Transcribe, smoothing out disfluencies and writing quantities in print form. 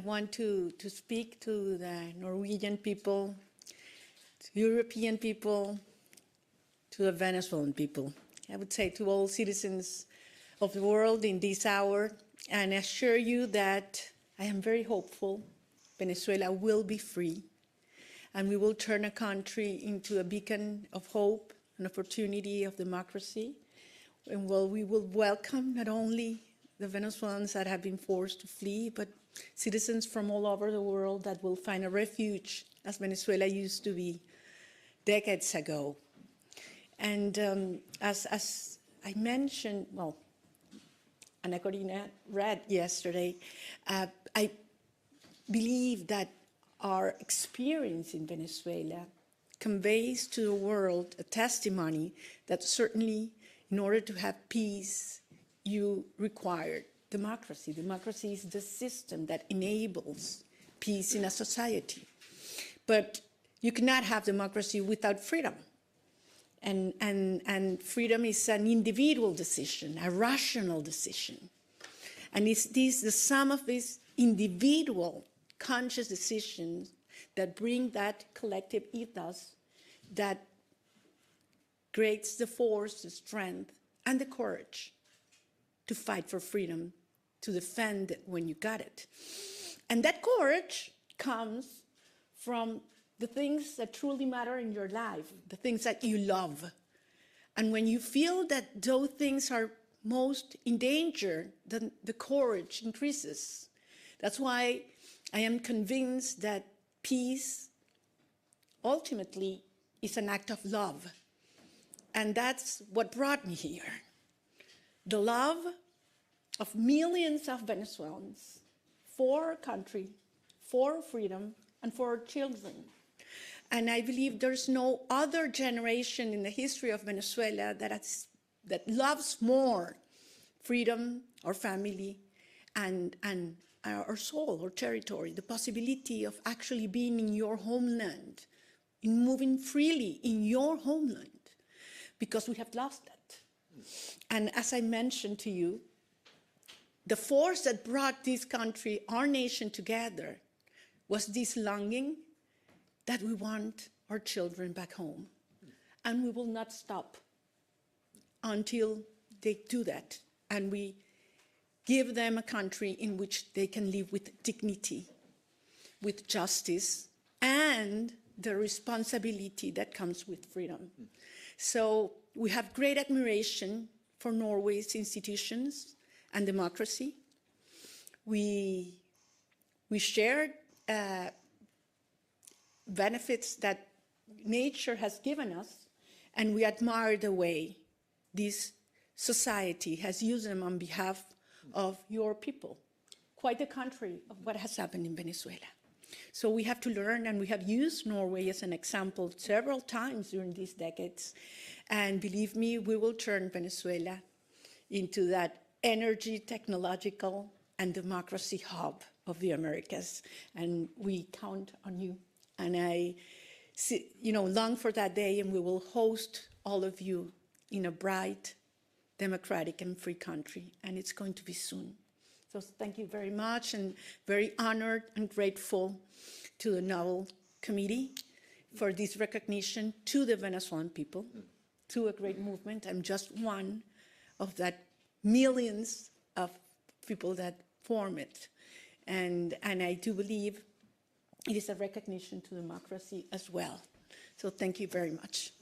want to speak to the Norwegian people, to European people, to the Venezuelan people. I would say to all citizens of the world in this hour, and assure you that I am very hopeful Venezuela will be free, and we will turn a country into a beacon of hope and opportunity of democracy. And we will welcome not only the Venezuelans that have been forced to flee, but citizens from all over the world that will find a refuge, as Venezuela used to be decades ago. And as I mentioned, well, Colina read yesterday, I believe that our experience in Venezuela conveys to the world a testimony that certainly in order to have peace, you require democracy. Democracy is the system that enables peace in a society. But you cannot have democracy without freedom. And freedom is an individual decision, a rational decision. And it's the sum of these individual conscious decisions that bring that collective ethos that creates the force, the strength, and the courage to fight for freedom, to defend it when you got it. And that courage comes from the things that truly matter in your life, the things that you love. And when you feel that those things are most in danger, then the courage increases. That's why I am convinced that peace ultimately is an act of love. And that's what brought me here. The love of millions of Venezuelans for our country, for freedom, and for our children. And I believe there's no other generation in the history of Venezuela that loves more freedom, our family, and our soul, our territory, the possibility of actually being in your homeland, in moving freely in your homeland, because we have lost that. And as I mentioned to you, the force that brought this country, our nation together, was this longing that we want our children back home. And we will not stop until they do that. And we give them a country in which they can live with dignity, with justice, and the responsibility that comes with freedom. So we have great admiration for Norway's institutions and democracy. We shared benefits that nature has given us, and we admire the way this society has used them on behalf of your people. Quite the contrary of what has happened in Venezuela. So we have to learn, and we have used Norway as an example several times during these decades. And believe me, we will turn Venezuela into that energy, technological, and democracy hub of the Americas. And we count on you. And I long for that day, and we will host all of you in a bright, democratic, and free country. And it's going to be soon. So thank you very much, and very honored and grateful to the Nobel Committee for this recognition to the Venezuelan people, to a great movement. I'm just one of that millions of people that form it. And I do believe it is a recognition to democracy as well. So thank you very much.